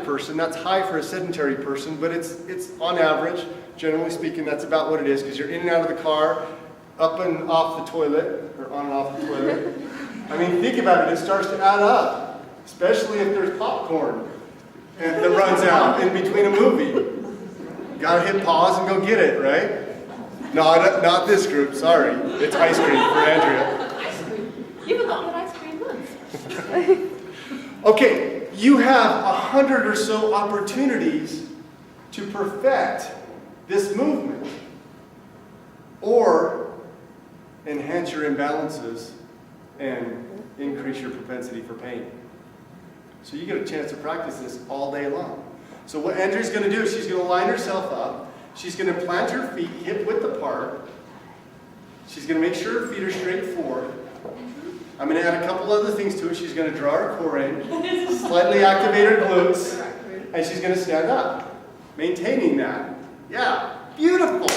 person. That's high for a sedentary person, but it's on average, generally speaking, that's about what it is, because you're in and out of the car, up and off the toilet, or on and off the toilet. I mean, think about it, it starts to add up, especially if there's popcorn and that runs out in between a movie. You gotta hit pause and go get it, right? No, not this group, sorry. It's ice cream for Andrea. Ice cream? You haven't got ice cream once. Okay, you have 100 or so opportunities to perfect this movement or enhance your imbalances and increase your propensity for pain. So you get a chance to practice this all day long. So what Andrea's going to do is she's going to line herself up. She's going to plant her feet hip width apart. She's going to make sure her feet are straight forward. I'm going to add a couple other things to it. She's going to draw her core in, slightly activate her glutes, and she's going to stand up, maintaining that. Yeah, beautiful.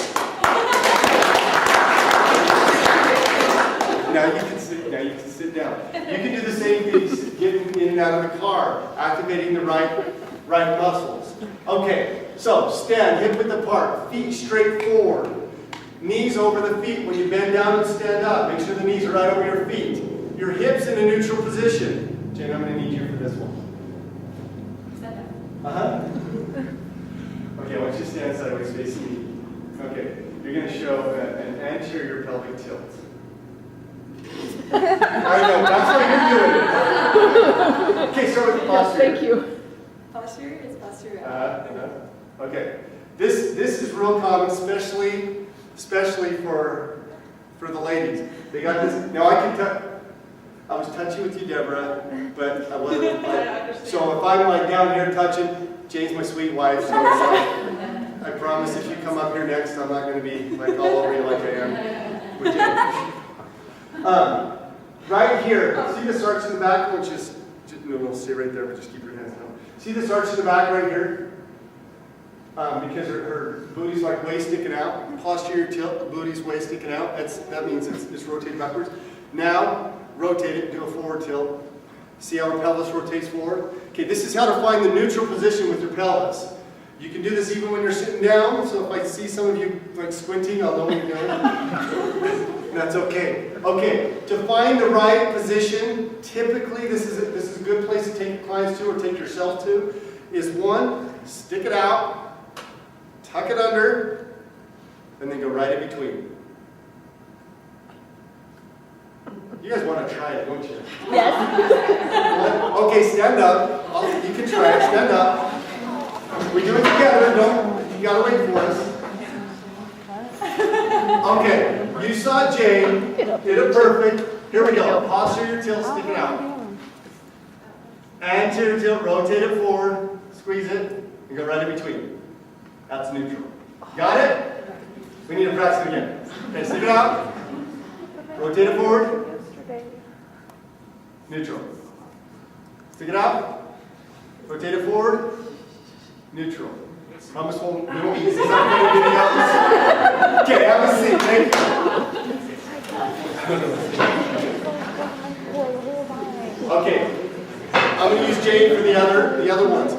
Now you can sit. Now you can sit down. You can do the same thing, getting in and out of the car, activating the right muscles. Okay, so stand hip width apart, feet straight forward, knees over the feet. When you bend down and stand up, make sure the knees are right over your feet. Your hips in a neutral position. Jane, I'm going to need you for this one. Stand up. Okay, I want you to stand sideways facing me. Okay, you're going to show an anterior pelvic tilt. I know, that's why you're doing it. Okay, start with the posture. Thank you. Posture is posture. Okay, this is real common, especially for the ladies. They got this. Now I was touching with you, Deborah, but I wasn't. So if I'm like down here touching, Jane's my sweet wife. So I promise if you come up here next, I'm not going to be like all over you like I am with Jane. Right here, see this arch in the back? Which is no, stay right there, but just keep your hands down. See this arch in the back right here? Because her booty's like way sticking out. Posterior tilt, the booty's way sticking out. That means it's rotated backwards. Now, rotate it, do a forward tilt. See how her pelvis rotates forward? Okay, this is how to find the neutral position with your pelvis. You can do this even when you're sitting down, so if I see some of you like squinting, I'll know what you're doing. That's okay. Okay, to find the right position, typically this is a good place to take your clients to or take yourself to, is one, stick it out, tuck it under, and then go right in between. You guys want to try it, don't you? Yes. Okay, stand up. You can try it. Stand up. We do it together. You gotta wait for us. Okay, you saw Jane. Did it perfect. Here we go. Posterior tilt, stick it out. Anterior tilt, rotate it forward, squeeze it, and go right in between. That's neutral. Got it? We need to practice it again. Okay, stick it out. Rotate it forward. Neutral. Stick it out. Rotate it forward. Neutral. Promise we won't use this on anything else. Okay, have a seat. Thank you. Okay. I'm going to use Jane for the other ones.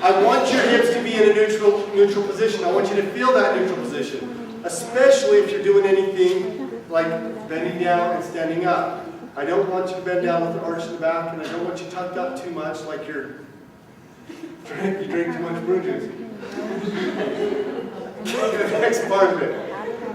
I want your hips to be in a neutral position. I want you to feel that neutral position, especially if you're doing anything like bending down and standing up. I don't want you to bend down with the arch in the back, and I don't want you tucked up too much like you drink too much brew juice. The next part of it.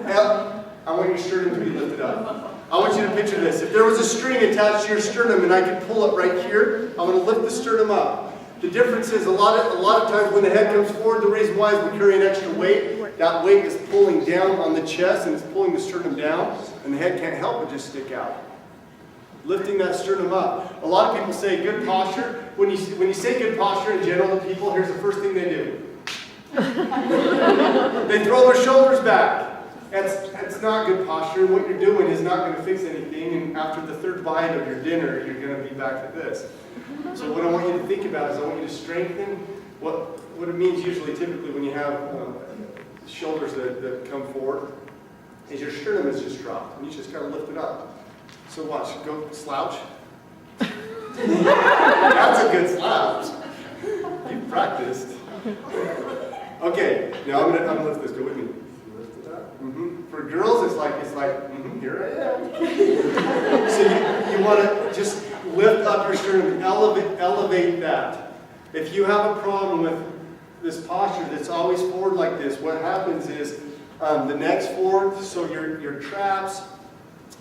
Now, I want your sternum to be lifted up. I want you to picture this. If there was a string attached to your sternum and I could pull it right here, I'm going to lift the sternum up. The difference is a lot of times when the head comes forward, the reason why is we carry an extra weight. That weight is pulling down on the chest and it's pulling the sternum down, and the head can't help but just stick out. Lifting that sternum up. A lot of people say good posture. When you say good posture in general to people, here's the first thing they do. They throw their shoulders back. That's not good posture. What you're doing is not going to fix anything, and after the third bite of your dinner, you're going to be back to this. So what I want you to think about is I want you to strengthen what it means typically when you have shoulders that come forward, is your sternum is just dropped, and you just kind of lift it up. So watch, go slouch. That's a good slouch. practiced. Okay, now I'm gonna lift this. Go with me. Lift it up. For girls, it's like here I am. So you want to just lift up your sternum, elevate that. If you have a problem with this posture that's always forward like this, what happens is the neck's forward, so your traps,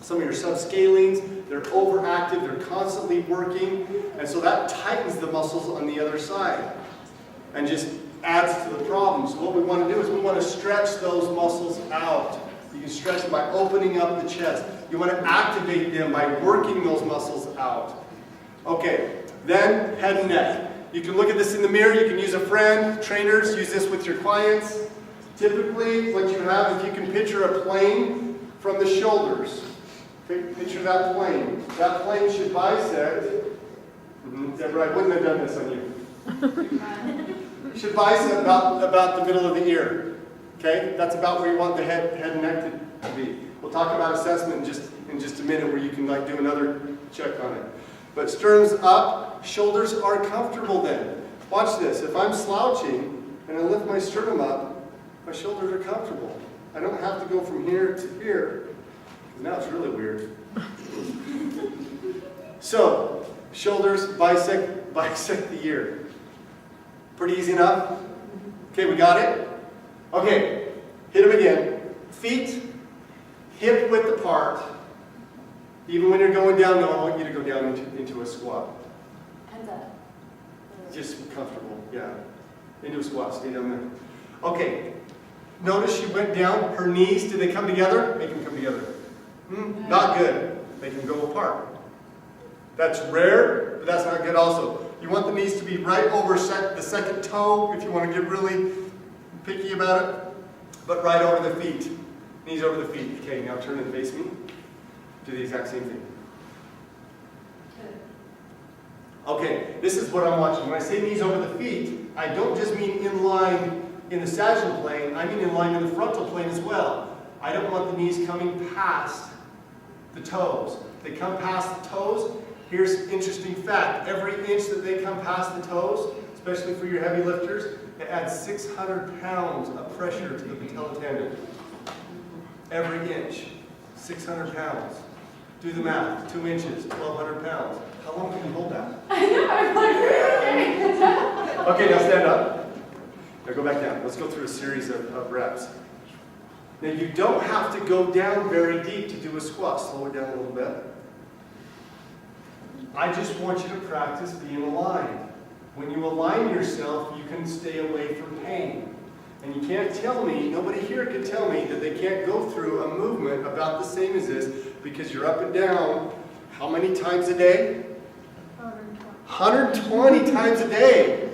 some of your subscalenes, they're overactive, they're constantly working, and so that tightens the muscles on the other side and just adds to the problem. So what we want to do is we want to stretch those muscles out. You can stretch them by opening up the chest. You want to activate them by working those muscles out. Okay, then head and neck. You can look at this in the mirror, you can use a friend, trainers, use this with your clients. Typically, what you have, if you can picture a plane from the shoulders. Okay, picture that plane. That plane should bisect. Deborah, I wouldn't have done this on you. Should bisect about the middle of the ear. Okay, that's about where you want the head and neck to be. We'll talk about assessment in just a minute, where you can do another check on it. But sternum's up, shoulders are comfortable then. Watch this. If I'm slouching and I lift my sternum up, my shoulders are comfortable. I don't have to go from here to here. Now it's really weird. So, shoulders bisect the ear. Pretty easy enough? Okay, we got it? Okay, hit them again. Feet, hip width apart. Even when you're going down, no, I want you to go down into a squat. Hands up. Just comfortable, yeah. Into a squat, stay down there. Okay, notice she went down, her knees, did they come together? Make them come together. Not good. Make them go apart. That's rare, but that's not good also. You want the knees to be right over the second toe, if you want to get really picky about it, but right over the feet. Knees over the feet. Okay, now turn and face me. Do the exact same thing. Okay, this is what I'm watching. When I say knees over the feet, I don't just mean in line in the sagittal plane, I mean in line in the frontal plane as well. I don't want the knees coming past the toes. If they come past the toes, here's an interesting fact. Every inch that they come past the toes, especially for your heavy lifters, it adds 600 pounds of pressure to the patella tendon. Every inch, 600 pounds. Do the math, 2 inches, 1,200 pounds. How long can you hold that? I know, I'm like, okay. Okay, now stand up. Now go back down. Let's go through a series of reps. Now you don't have to go down very deep to do a squat. Slow it down a little bit. I just want you to practice being aligned. When you align yourself, you can stay away from pain. And you can't tell me, nobody here can tell me that they can't go through a movement about the same as this, because you're up and down how many times a day? 120 times a day.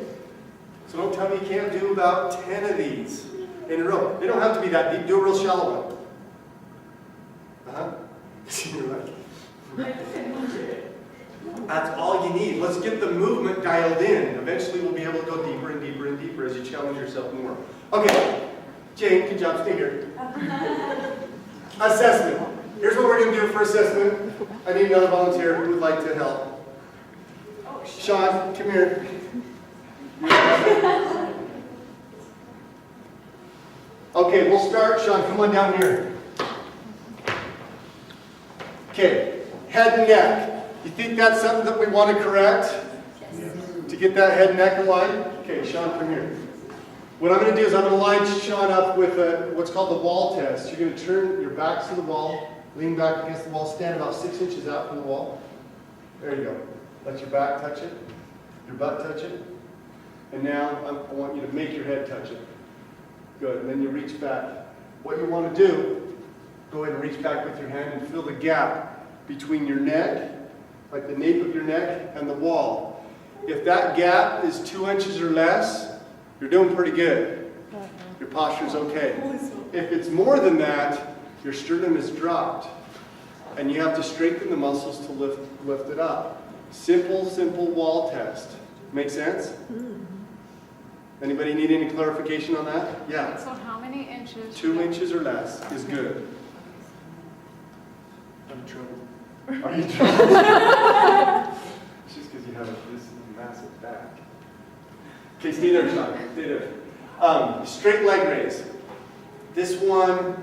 So don't tell me you can't do about 10 of these in a row. They don't have to be that deep. Do a real shallow one. You're like, that's all you need. Let's get the movement dialed in. Eventually we'll be able to go deeper and deeper and deeper as you challenge yourself more. Okay, Jane, good job. Stay here. Assessment. Here's what we're going to do for assessment. I need another volunteer who would like to help. Sean, come here. Okay, we'll start. Sean, come on down here. Okay, head and neck. You think that's something that we want to correct? Yes. To get that head and neck aligned? Okay, Sean, come here. What I'm going to do is I'm going to line Sean up with what's called the wall test. You're going to turn your backs to the wall, lean back against the wall, stand about 6 inches out from the wall. There you go. Let your back touch it, your butt touch it. And now I want you to make your head touch it. Good, and then you reach back. What you want to do, go ahead and reach back with your hand and fill the gap between your neck, like the nape of your neck, and the wall. If that gap is 2 inches or less, you're doing pretty good. Your posture's okay. If it's more than that, your sternum is dropped, and you have to strengthen the muscles to lift it up. Simple wall test. Make sense? Anybody need any clarification on that? Yeah. So how many inches? 2 inches or less is good. I'm in trouble. Are you in trouble? It's just because you have this massive back. Okay, stay there, Sean. Stay there. Straight leg raise. This one,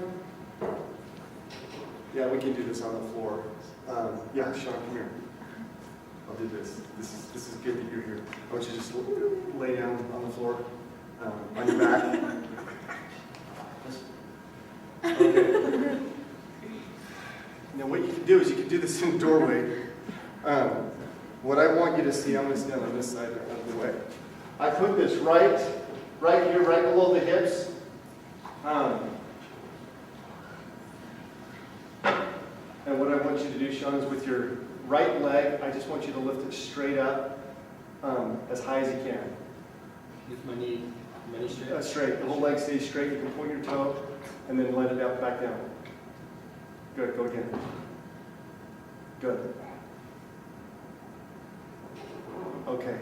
yeah, we can do this on the floor. Yeah, Sean, come here. I'll do this. This is good that you're here. I want you to just lay down on the floor, on your back. Okay. Now what you can do is you can do this in the doorway. What I want you to see, I'm going to stand on this side of the way. I put this right here, right below the hips. And what I want you to do, Sean, is with your right leg, I just want you to lift it straight up as high as you can. With my knee straight? Straight. The whole leg stays straight. You can point your toe and then let it out back down. Good. Go again. Good. Okay.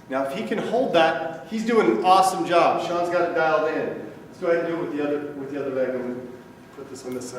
Now, if he can hold that, he's doing an awesome job. Sean's got it dialed in. Let's go ahead and do it with the other leg. I'm going to put this on this side.